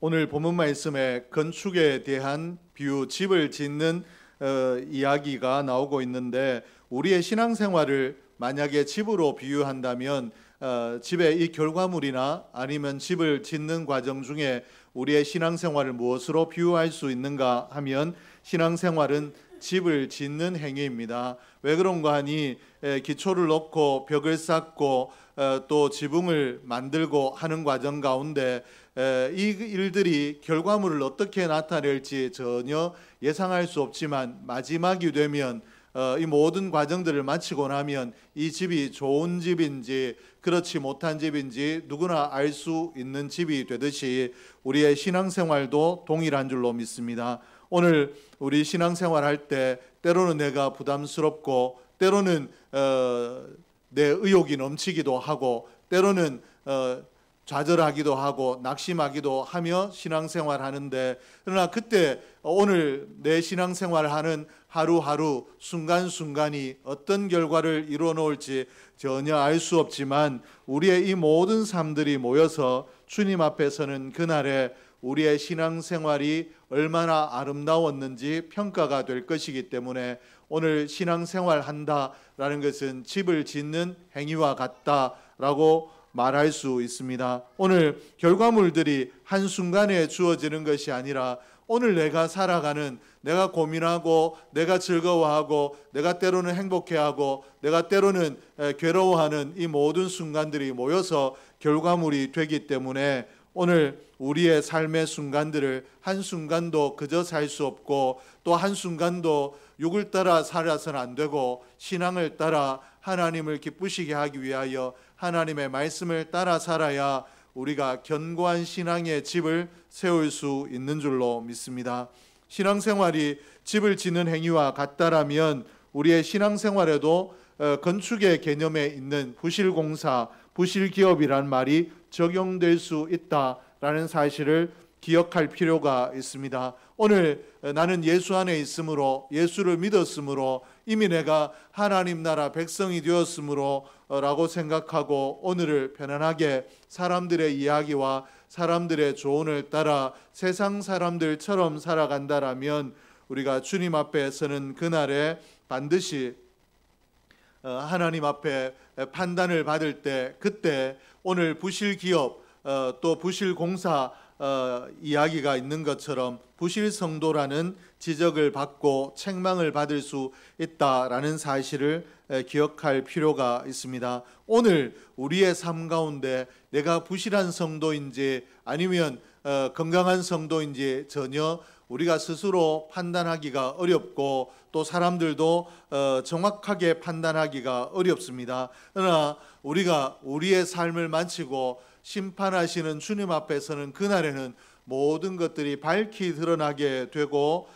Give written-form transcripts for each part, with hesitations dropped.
오늘 본문 말씀에 건축에 대한 비유, 집을 짓는 이야기가 나오고 있는데, 우리의 신앙생활을 만약에 집으로 비유한다면 집의 이 결과물이나 아니면 집을 짓는 과정 중에 우리의 신앙생활을 무엇으로 비유할 수 있는가 하면, 신앙생활은 집을 짓는 행위입니다. 왜 그런가 하니 기초를 놓고 벽을 쌓고 또 지붕을 만들고 하는 과정 가운데 이 일들이 결과물을 어떻게 나타낼지 전혀 예상할 수 없지만, 마지막이 되면 이 모든 과정들을 마치고 나면 이 집이 좋은 집인지 그렇지 못한 집인지 누구나 알 수 있는 집이 되듯이 우리의 신앙생활도 동일한 줄로 믿습니다. 오늘 우리 신앙생활 할 때 때로는 내가 부담스럽고, 때로는 내 의욕이 넘치기도 하고, 때로는 좌절하기도 하고 낙심하기도 하며 신앙생활 하는데, 그러나 그때 오늘 내 신앙생활 하는 하루하루 순간순간이 어떤 결과를 이루어 놓을지 전혀 알 수 없지만, 우리의 이 모든 삶들이 모여서 주님 앞에서는 그날에 우리의 신앙생활이 얼마나 아름다웠는지 평가가 될 것이기 때문에, 오늘 신앙생활 한다라는 것은 집을 짓는 행위와 같다라고 말할 수 있습니다. 오늘 결과물들이 한순간에 주어지는 것이 아니라, 오늘 내가 살아가는, 내가 고민하고 내가 즐거워하고 내가 때로는 행복해하고 내가 때로는 괴로워하는 이 모든 순간들이 모여서 결과물이 되기 때문에, 오늘 우리의 삶의 순간들을 한순간도 그저 살 수 없고, 또 한순간도 육을 따라 살아서는 안 되고, 신앙을 따라 하나님을 기쁘시게 하기 위하여 하나님의 말씀을 따라 살아야 우리가 견고한 신앙의 집을 세울 수 있는 줄로 믿습니다. 신앙생활이 집을 짓는 행위와 같다라면, 우리의 신앙생활에도 건축의 개념에 있는 부실공사, 부실기업이란 말이 적용될 수 있다라는 사실을 기억할 필요가 있습니다. 오늘 나는 예수 안에 있으므로, 예수를 믿었으므로, 이미 내가 하나님 나라 백성이 되었으므로 라고 생각하고 오늘을 편안하게 사람들의 이야기와 사람들의 조언을 따라 세상 사람들처럼 살아간다라면, 우리가 주님 앞에 서는 그날에 반드시 하나님 앞에 판단을 받을 때, 그때 오늘 부실기업 또 부실공사 이야기가 있는 것처럼 부실성도라는 지적을 받고 책망을 받을 수 있다라는 사실을 기억할 필요가 있습니다. 오늘 우리의 삶 가운데 내가 부실한 성도인지 아니면 건강한 성도인지 전혀 우리가 스스로 판단하기가 어렵고, 또 사람들도 정확하게 판단하기가 어렵습니다. 그러나 우리가 우리의 삶을 마치고 심판하시는 주님 앞에서는 그날에는 모든 것들이 밝히 드러나게 되고,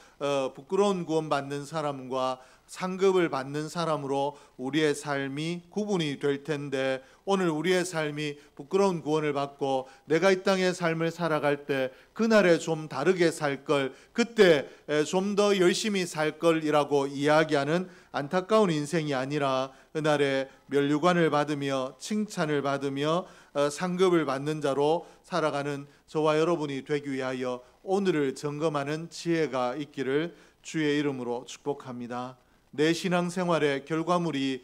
부끄러운 구원 받는 사람과 상급을 받는 사람으로 우리의 삶이 구분이 될 텐데, 오늘 우리의 삶이 부끄러운 구원을 받고 내가 이 땅의 삶을 살아갈 때 그날에 좀 다르게 살 걸, 그때 좀 더 열심히 살 걸이라고 이야기하는 안타까운 인생이 아니라, 그날에 면류관을 받으며 칭찬을 받으며 상급을 받는 자로 살아가는 저와 여러분이 되기 위하여 오늘을 점검하는 지혜가 있기를 주의 이름으로 축복합니다. 내 신앙생활의 결과물이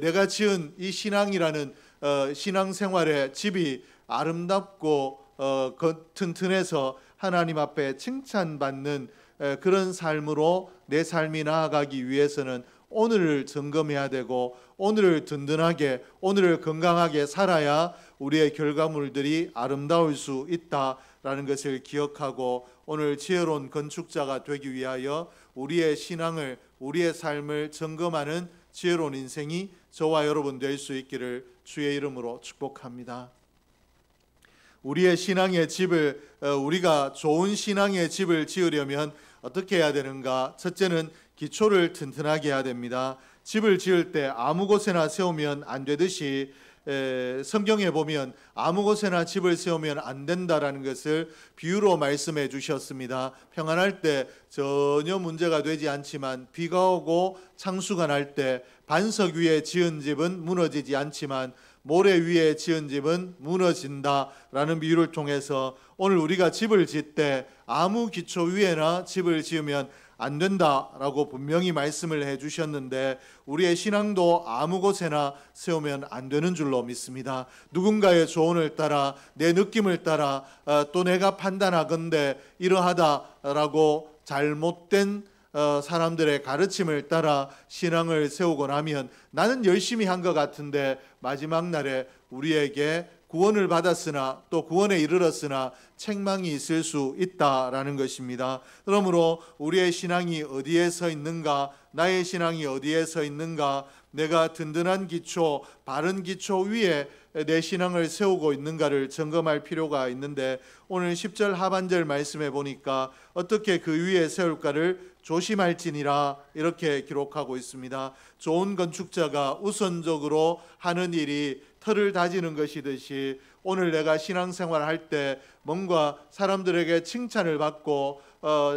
내가 지은 이 신앙이라는 신앙생활의 집이 아름답고 튼튼해서 하나님 앞에 칭찬받는 그런 삶으로 내 삶이 나아가기 위해서는 오늘을 점검해야 되고, 오늘을 든든하게, 오늘을 건강하게 살아야 우리의 결과물들이 아름다울 수 있다라는 것을 기억하고, 오늘 지혜로운 건축자가 되기 위하여 우리의 신앙을, 우리의 삶을 점검하는 지혜로운 인생이 저와 여러분 될 수 있기를 주의 이름으로 축복합니다. 우리의 신앙의 집을, 우리가 좋은 신앙의 집을 지으려면 어떻게 해야 되는가? 첫째는 기초를 튼튼하게 해야 됩니다. 집을 지을 때 아무 곳에나 세우면 안 되듯이, 성경에 보면 아무 곳에나 집을 세우면 안 된다라는 것을 비유로 말씀해 주셨습니다. 평안할 때 전혀 문제가 되지 않지만, 비가 오고 창수가 날 때 반석 위에 지은 집은 무너지지 않지만 모래 위에 지은 집은 무너진다라는 비유를 통해서 오늘 우리가 집을 짓 때 아무 기초 위에나 집을 지으면 안 된다라고 분명히 말씀을 해주셨는데 우리의 신앙도 아무 곳에나 세우면 안 되는 줄로 믿습니다. 누군가의 조언을 따라 내 느낌을 따라 또 내가 판단하건대 이러하다라고 잘못된 사람들의 가르침을 따라 신앙을 세우고 나면 나는 열심히 한 것 같은데 마지막 날에 우리에게 구원을 받았으나 또 구원에 이르렀으나 책망이 있을 수 있다라는 것입니다. 그러므로 우리의 신앙이 어디에 서 있는가, 나의 신앙이 어디에 서 있는가, 내가 든든한 기초, 바른 기초 위에 내 신앙을 세우고 있는가를 점검할 필요가 있는데 오늘 10절 하반절 말씀해 보니까 어떻게 그 위에 세울까를 조심할지니라 이렇게 기록하고 있습니다. 좋은 건축자가 우선적으로 하는 일이 틀을 다지는 것이듯이 오늘 내가 신앙생활을 할 때 뭔가 사람들에게 칭찬을 받고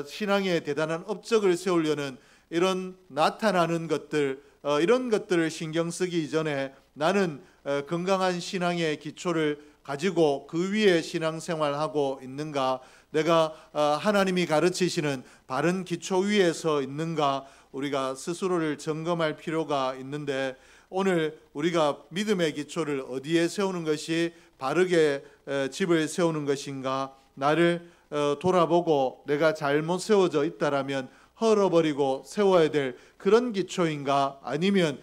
신앙에 대단한 업적을 세우려는 이런 나타나는 것들, 이런 것들을 신경 쓰기 이전에 나는 건강한 신앙의 기초를 가지고 그 위에 신앙생활하고 있는가, 내가 하나님이 가르치시는 바른 기초 위에서 있는가, 우리가 스스로를 점검할 필요가 있는데 오늘 우리가 믿음의 기초를 어디에 세우는 것이 바르게 집을 세우는 것인가, 나를 돌아보고 내가 잘못 세워져 있다라면 헐어버리고 세워야 될 그런 기초인가, 아니면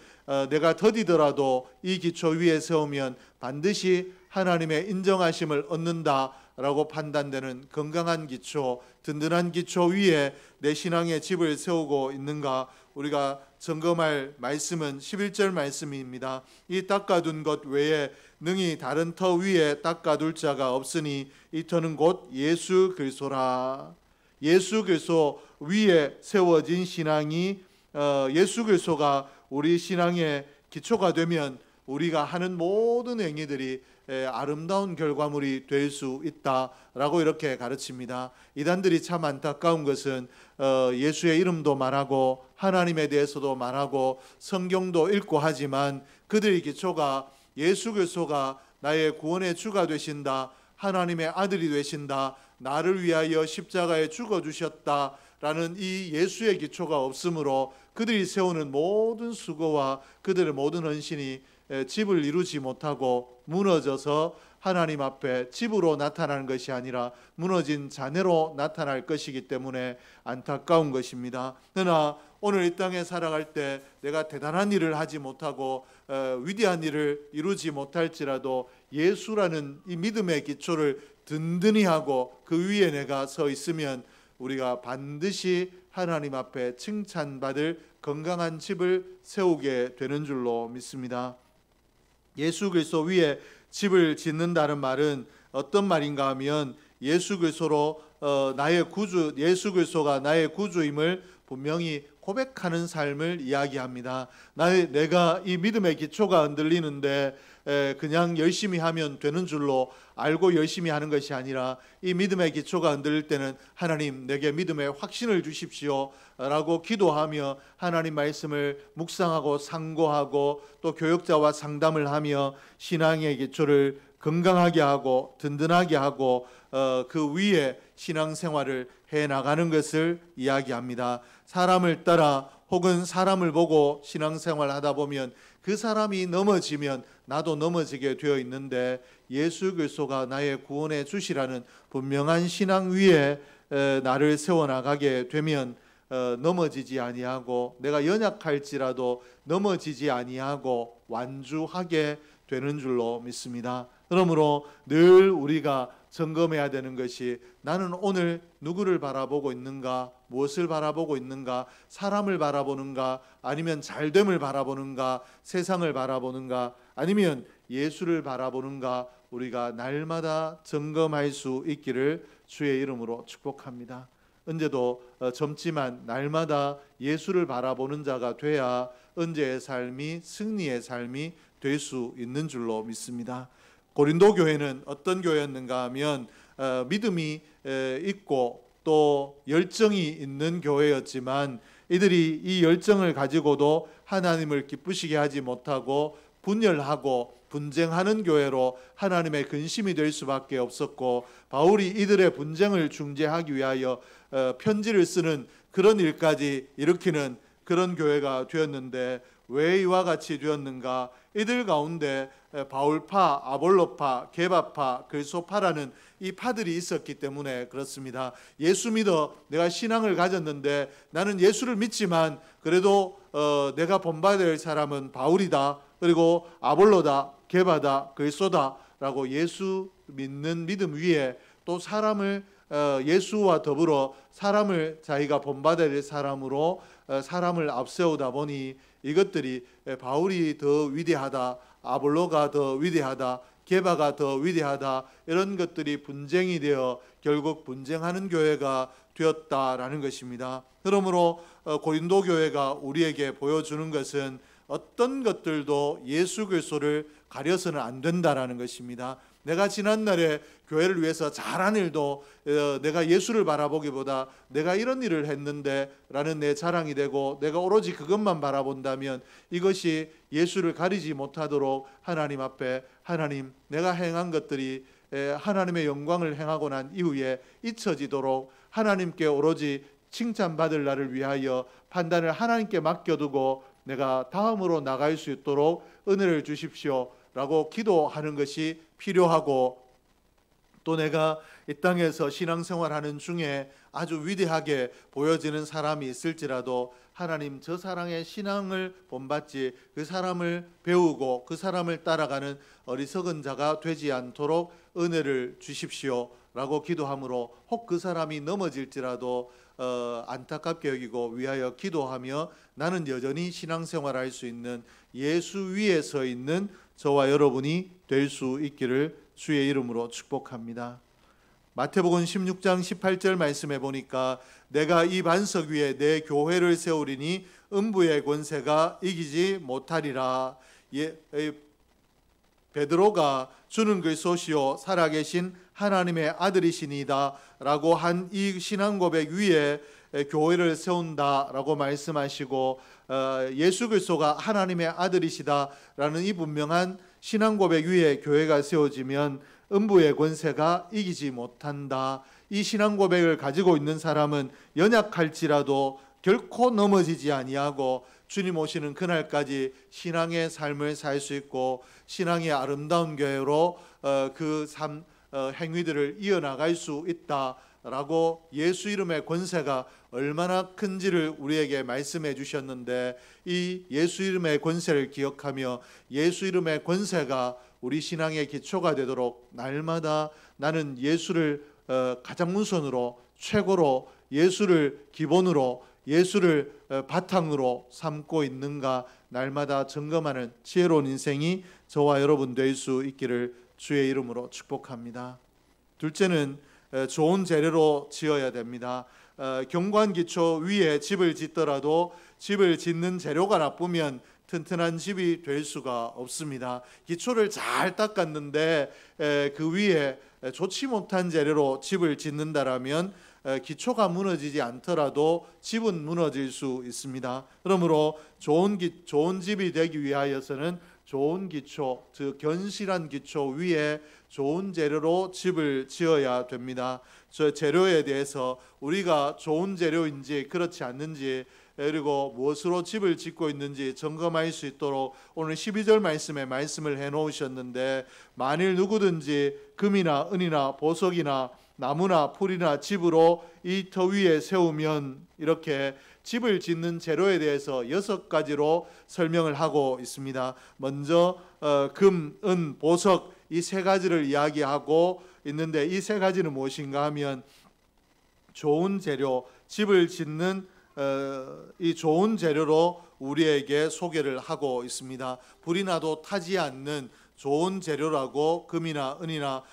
내가 더디더라도 이 기초 위에 세우면 반드시 하나님의 인정하심을 얻는다라고 판단되는 건강한 기초, 든든한 기초 위에 내 신앙의 집을 세우고 있는가, 우리가 점검할 말씀은 11절 말씀입니다. 이 닦아둔 것 외에 능히 다른 터 위에 닦아둘 자가 없으니 이 터는 곧 예수 그리스도라. 예수 그리스도 위에 세워진 신앙이 예수 그리스도가 우리 신앙의 기초가 되면 우리가 하는 모든 행위들이 아름다운 결과물이 될 수 있다라고 이렇게 가르칩니다. 이단들이 참 안타까운 것은 예수의 이름도 말하고 하나님에 대해서도 말하고 성경도 읽고 하지만 그들의 기초가 예수 그리스도가 나의 구원의 주가 되신다, 하나님의 아들이 되신다, 나를 위하여 십자가에 죽어주셨다라는 이 예수의 기초가 없으므로 그들이 세우는 모든 수고와 그들의 모든 헌신이 집을 이루지 못하고 무너져서 하나님 앞에 집으로 나타나는 것이 아니라 무너진 잔해로 나타날 것이기 때문에 안타까운 것입니다. 그러나 오늘 이 땅에 살아갈 때 내가 대단한 일을 하지 못하고 위대한 일을 이루지 못할지라도 예수라는 이 믿음의 기초를 든든히 하고 그 위에 내가 서 있으면 우리가 반드시 하나님 앞에 칭찬받을 건강한 집을 세우게 되는 줄로 믿습니다. 예수 그리스도 위에 집을 짓는다는 말은 어떤 말인가 하면 예수 그리스도로 나의 구주, 예수 그리스도가 나의 구주임을 분명히 고백하는 삶을 이야기합니다. 내가 이 믿음의 기초가 흔들리는데 그냥 열심히 하면 되는 줄로 알고 열심히 하는 것이 아니라 이 믿음의 기초가 흔들릴 때는 하나님 내게 믿음의 확신을 주십시오 라고 기도하며 하나님 말씀을 묵상하고 상고하고 또 교역자와 상담을 하며 신앙의 기초를 건강하게 하고 든든하게 하고 그 위에 신앙생활을 해나가는 것을 이야기합니다. 사람을 따라 혹은 사람을 보고 신앙생활 하다 보면 그 사람이 넘어지면 나도 넘어지게 되어 있는데 예수 그리스도가 나의 구원의 주시라는 분명한 신앙 위에 나를 세워나가게 되면 넘어지지 아니하고 내가 연약할지라도 넘어지지 아니하고 완주하게 되는 줄로 믿습니다. 그러므로 늘 우리가 점검해야 되는 것이 나는 오늘 누구를 바라보고 있는가, 무엇을 바라보고 있는가, 사람을 바라보는가, 아니면 잘됨을 바라보는가, 세상을 바라보는가, 아니면 예수를 바라보는가, 우리가 날마다 점검할 수 있기를 주의 이름으로 축복합니다. 언제도 젊지만 날마다 예수를 바라보는 자가 돼야 언제의 삶이 승리의 삶이 될 수 있는 줄로 믿습니다. 고린도 교회는 어떤 교회였는가 하면 믿음이 있고 또 열정이 있는 교회였지만 이들이 이 열정을 가지고도 하나님을 기쁘시게 하지 못하고 분열하고 분쟁하는 교회로 하나님의 근심이 될 수밖에 없었고, 바울이 이들의 분쟁을 중재하기 위하여 편지를 쓰는 그런 일까지 일으키는 그런 교회가 되었는데, 왜 이와 같이 되었는가? 이들 가운데 바울파, 아볼로파, 게바파, 글소파라는 이 파들이 있었기 때문에 그렇습니다. 예수 믿어 내가 신앙을 가졌는데 나는 예수를 믿지만 그래도 내가 본받아야 될 사람은 바울이다, 그리고 아볼로다, 게바다, 글소다 라고 예수 믿는 믿음 위에 또 사람을 예수와 더불어 사람을 자기가 본받아야 될 사람으로 사람을 앞세우다 보니 이것들이 바울이 더 위대하다, 아볼로가 더 위대하다, 게바가 더 위대하다, 이런 것들이 분쟁이 되어 결국 분쟁하는 교회가 되었다라는 것입니다. 그러므로 고린도 교회가 우리에게 보여주는 것은 어떤 것들도 예수 그리스도를 가려서는 안 된다라는 것입니다. 내가 지난날에 교회를 위해서 잘한 일도 내가 예수를 바라보기보다 내가 이런 일을 했는데 라는 내 자랑이 되고, 내가 오로지 그것만 바라본다면 이것이 예수를 가리지 못하도록 하나님 앞에, 하나님 내가 행한 것들이 하나님의 영광을 행하고 난 이후에 잊혀지도록 하나님께 오로지 칭찬받을 날을 위하여 판단을 하나님께 맡겨두고 내가 다음으로 나갈 수 있도록 은혜를 주십시오 라고 기도하는 것이 필요하고, 또 내가 이 땅에서 신앙생활하는 중에 아주 위대하게 보여지는 사람이 있을지라도 하나님 저 사람의 신앙을 본받지 그 사람을 배우고 그 사람을 따라가는 어리석은 자가 되지 않도록 은혜를 주십시오 라고 기도함으로, 혹 그 사람이 넘어질지라도 안타깝게 여기고 위하여 기도하며 나는 여전히 신앙생활할 수 있는 예수 위에 서 있는 저와 여러분이 될 수 있기를 주의 이름으로 축복합니다. 마태복음 16장 18절 말씀에 보니까 내가 이 반석 위에 내 교회를 세우리니 음부의 권세가 이기지 못하리라. 베드로가 주는 그리스도시요 살아계신 하나님의 아들이시니다 라고 한 이 신앙 고백 위에 교회를 세운다라고 말씀하시고, 예수 그리스도가 하나님의 아들이시다라는 이 분명한 신앙 고백 위에 교회가 세워지면 음부의 권세가 이기지 못한다. 이 신앙 고백을 가지고 있는 사람은 연약할지라도 결코 넘어지지 아니하고 주님 오시는 그날까지 신앙의 삶을 살 수 있고 신앙의 아름다운 교회로 그 행위들을 이어나갈 수 있다라고 예수 이름의 권세가 얼마나 큰지를 우리에게 말씀해 주셨는데, 이 예수 이름의 권세를 기억하며 예수 이름의 권세가 우리 신앙의 기초가 되도록 날마다 나는 예수를 가장 우선으로 최고로, 예수를 기본으로, 예수를 바탕으로 삼고 있는가 날마다 점검하는 지혜로운 인생이 저와 여러분 될 수 있기를 주의 이름으로 축복합니다. 둘째는 좋은 재료로 지어야 됩니다. 견고한 기초 위에 집을 짓더라도 집을 짓는 재료가 나쁘면 튼튼한 집이 될 수가 없습니다. 기초를 잘 닦았는데 그 위에 좋지 못한 재료로 집을 짓는다라면 기초가 무너지지 않더라도 집은 무너질 수 있습니다. 그러므로 좋은 집이 되기 위하여서는 좋은 기초, 즉 견실한 기초 위에 좋은 재료로 집을 지어야 됩니다. 저 재료에 대해서 우리가 좋은 재료인지 그렇지 않는지, 그리고 무엇으로 집을 짓고 있는지 점검할 수 있도록 오늘 12절 말씀에 말씀을 해놓으셨는데, 만일 누구든지 금이나 은이나 보석이나 나무나 풀이나 집으로 이 터 위에 세우면, 이렇게 집을 짓는 재료에 대해서 6가지로 설명을 하고 있습니다. 먼저 금, 은, 보석 이 3가지를 이야기하고 있는데, 이 3가지는 무엇인가 하면 좋은 재료, 집을 짓는 이 좋은 재료로 우리에게 소개를 하고 있습니다. 불이 나도 타지 않는 좋은 재료라고 금이나 은이나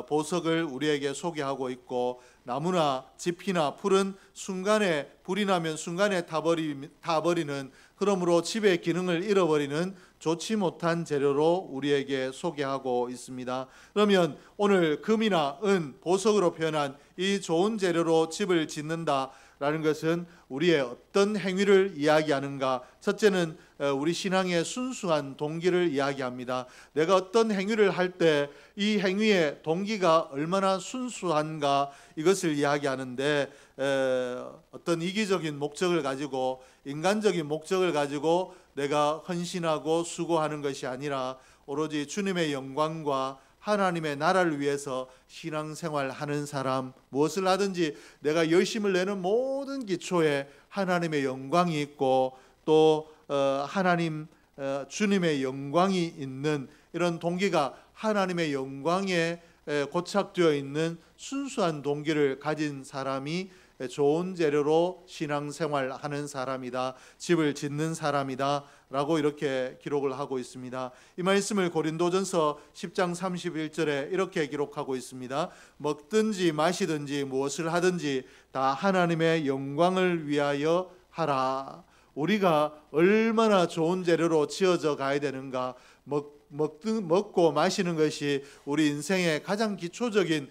보석을 우리에게 소개하고 있고, 나무나 짚이나 풀은 순간에 불이 나면 순간에 타버리는, 그러므로 집의 기능을 잃어버리는 좋지 못한 재료로 우리에게 소개하고 있습니다. 그러면 오늘 금이나 은, 보석으로 표현한 이 좋은 재료로 집을 짓는다 라는 것은 우리의 어떤 행위를 이야기하는가? 첫째는 우리 신앙의 순수한 동기를 이야기합니다. 내가 어떤 행위를 할 때 이 행위의 동기가 얼마나 순수한가, 이것을 이야기하는데, 어떤 이기적인 목적을 가지고, 인간적인 목적을 가지고 내가 헌신하고 수고하는 것이 아니라 오로지 주님의 영광과 하나님의 나라를 위해서 신앙생활하는 사람, 무엇을 하든지 내가 열심을 내는 모든 기초에 하나님의 영광이 있고, 또 하나님 주님의 영광이 있는 이런 동기가 하나님의 영광에 고착되어 있는 순수한 동기를 가진 사람이 좋은 재료로 신앙생활하는 사람이다, 집을 짓는 사람이다 라고 이렇게 기록을 하고 있습니다. 이 말씀을 고린도전서 10장 31절에 이렇게 기록하고 있습니다. 먹든지 마시든지 무엇을 하든지 다 하나님의 영광을 위하여 하라. 우리가 얼마나 좋은 재료로 지어져 가야 되는가. 먹고 마시는 것이 우리 인생의 가장 기초적인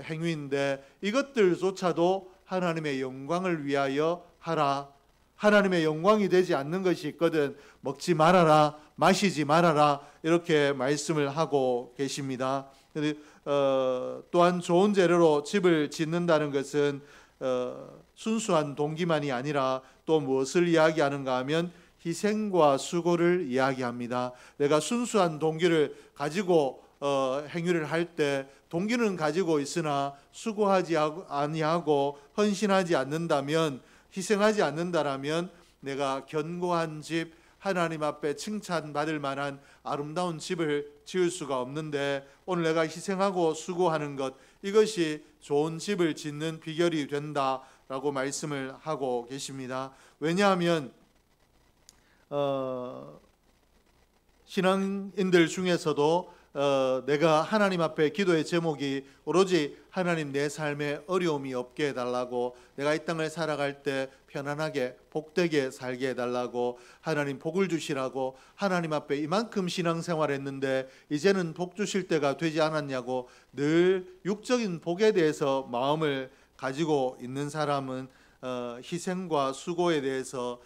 행위인데, 이것들조차도 하나님의 영광을 위하여 하라. 하나님의 영광이 되지 않는 것이 있거든 먹지 말아라, 마시지 말아라, 이렇게 말씀을 하고 계십니다. 또한 좋은 재료로 집을 짓는다는 것은 순수한 동기만이 아니라 또 무엇을 이야기하는가 하면 희생과 수고를 이야기합니다. 내가 순수한 동기를 가지고 행위를 할 때 동기는 가지고 있으나 수고하지 아니하고 헌신하지 않는다면, 희생하지 않는다라면 내가 견고한 집, 하나님 앞에 칭찬받을 만한 아름다운 집을 지을 수가 없는데, 오늘 내가 희생하고 수고하는 것, 이것이 좋은 집을 짓는 비결이 된다라고 말씀을 하고 계십니다. 왜냐하면 신앙인들 중에서도 내가 하나님 앞에 기도의 제목이 오로지 하나님 내 삶에 어려움이 없게 해달라고, 내가 이 땅을 살아갈 때 편안하게 복되게 살게 해달라고, 하나님 복을 주시라고, 하나님 앞에 이만큼 신앙생활했는데 이제는 복 주실 때가 되지 않았냐고 늘 육적인 복에 대해서 마음을 가지고 있는 사람은 희생과 수고에 대해서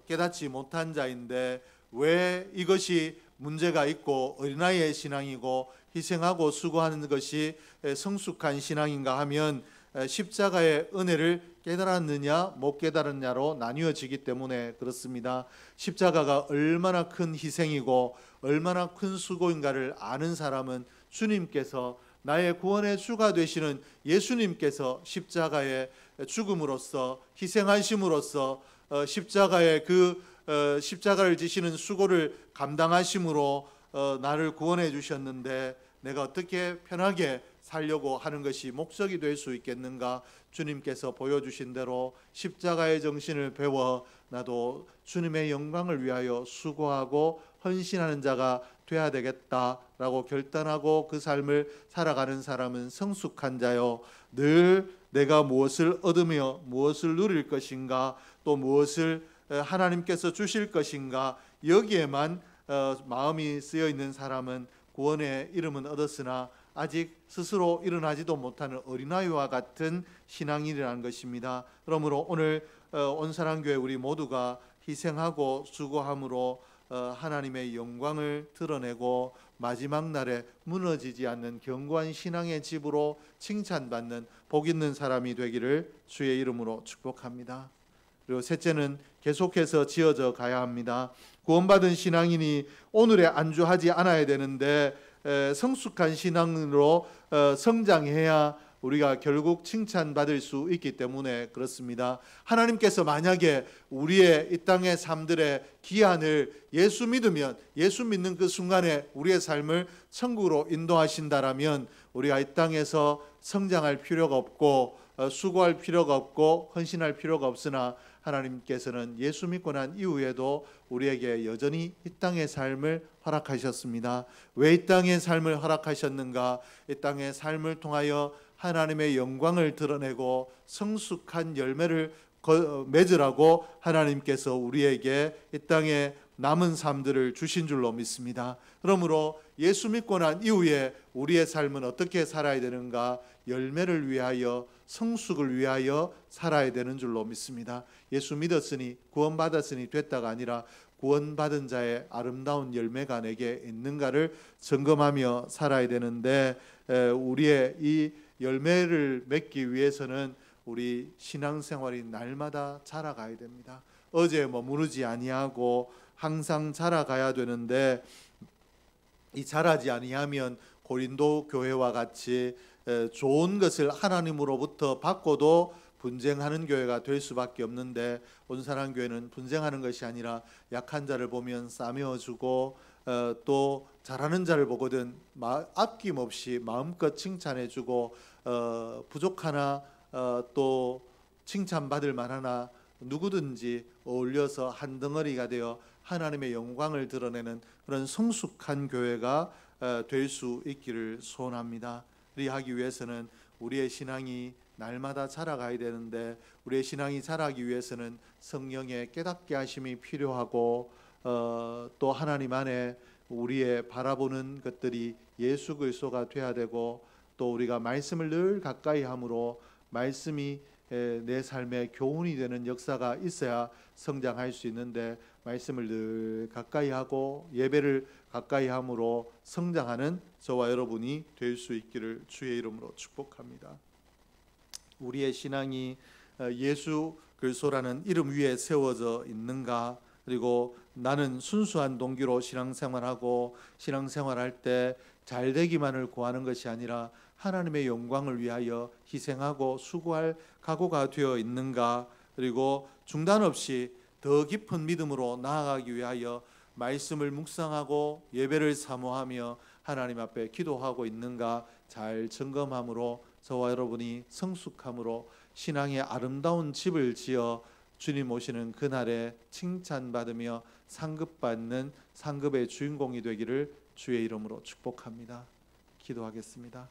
깨닫지 못한 자인데, 왜 이것이 문제가 있고 어린아이의 신앙이고 희생하고 수고하는 것이 성숙한 신앙인가 하면 십자가의 은혜를 깨달았느냐 못 깨달았느냐로 나뉘어지기 때문에 그렇습니다. 십자가가 얼마나 큰 희생이고 얼마나 큰 수고인가를 아는 사람은 주님께서, 나의 구원의 주가 되시는 예수님께서 십자가의 죽음으로써, 희생하심으로써 십자가의 십자가를 지시는 수고를 감당하심으로 나를 구원해 주셨는데, 내가 어떻게 편하게 살려고 하는 것이 목적이 될 수 있겠는가? 주님께서 보여주신 대로 십자가의 정신을 배워 나도 주님의 영광을 위하여 수고하고 헌신하는 자가 돼야 되겠다라고 결단하고 그 삶을 살아가는 사람은 성숙한 자요, 늘 내가 무엇을 얻으며 무엇을 누릴 것인가, 또 무엇을 하나님께서 주실 것인가, 여기에만 마음이 쓰여 있는 사람은 구원의 이름은 얻었으나 아직 스스로 일어나지도 못하는 어린아이와 같은 신앙인이라는 것입니다. 그러므로 오늘 온사랑교회 우리 모두가 희생하고 수고함으로 하나님의 영광을 드러내고 마지막 날에 무너지지 않는 견고한 신앙의 집으로 칭찬받는 복 있는 사람이 되기를 주의 이름으로 축복합니다. 그리고 셋째는 계속해서 지어져 가야 합니다. 구원받은 신앙인이 오늘에 안주하지 않아야 되는데, 성숙한 신앙으로 성장해야 우리가 결국 칭찬받을 수 있기 때문에 그렇습니다. 하나님께서 만약에 우리의 이 땅의 삶들의 기한을 예수 믿으면, 예수 믿는 그 순간에 우리의 삶을 천국으로 인도하신다라면 우리가 이 땅에서 성장할 필요가 없고 수고할 필요가 없고 헌신할 필요가 없으나, 하나님께서는 예수 믿고 난 이후에도 우리에게 여전히 이 땅의 삶을 허락하셨습니다. 왜 이 땅의 삶을 허락하셨는가? 이 땅의 삶을 통하여 하나님의 영광을 드러내고 성숙한 열매를 맺으라고 하나님께서 우리에게 이 땅에 남은 삶들을 주신 줄로 믿습니다. 그러므로 예수 믿고 난 이후에 우리의 삶은 어떻게 살아야 되는가? 열매를 위하여, 성숙을 위하여 살아야 되는 줄로 믿습니다. 예수 믿었으니, 구원받았으니 됐다가 아니라 구원받은 자의 아름다운 열매가 내게 있는가를 점검하며 살아야 되는데, 우리의 이 열매를 맺기 위해서는 우리 신앙생활이 날마다 자라가야 됩니다. 어제 머무르지 아니하고 항상 자라가야 되는데, 이 자라지 아니하면 고린도 교회와 같이 좋은 것을 하나님으로부터 받고도 분쟁하는 교회가 될 수밖에 없는데, 온사랑교회는 분쟁하는 것이 아니라 약한 자를 보면 싸매어주고 또 잘하는 자를 보거든 아낌없이 마음껏 칭찬해주고 부족하나 또 칭찬받을 만하나 누구든지 어울려서 한 덩어리가 되어 하나님의 영광을 드러내는 그런 성숙한 교회가 될 수 있기를 소원합니다. 그리하기 위해서는 우리의 신앙이 날마다 자라가야 되는데, 우리의 신앙이 자라기 위해서는 성령의 깨닫게 하심이 필요하고 또 하나님 안에 우리의 바라보는 것들이 예수 그리스도가 되어야 되고, 또 우리가 말씀을 늘 가까이 함으로 말씀이 내 삶의 교훈이 되는 역사가 있어야 성장할 수 있는데, 말씀을 늘 가까이 하고 예배를 가까이 함으로 성장하는 저와 여러분이 될 수 있기를 주의 이름으로 축복합니다. 우리의 신앙이 예수 그리스도라는 이름 위에 세워져 있는가? 그리고 나는 순수한 동기로 신앙생활하고 신앙생활할 때 잘되기만을 구하는 것이 아니라 하나님의 영광을 위하여 희생하고 수고할 각오가 되어 있는가? 그리고 중단 없이 더 깊은 믿음으로 나아가기 위하여 말씀을 묵상하고 예배를 사모하며 하나님 앞에 기도하고 있는가? 잘 점검함으로 저와 여러분이 성숙함으로 신앙의 아름다운 집을 지어 주님 오시는 그날에 칭찬받으며 상급받는 상급의 주인공이 되기를 주의 이름으로 축복합니다. 기도하겠습니다.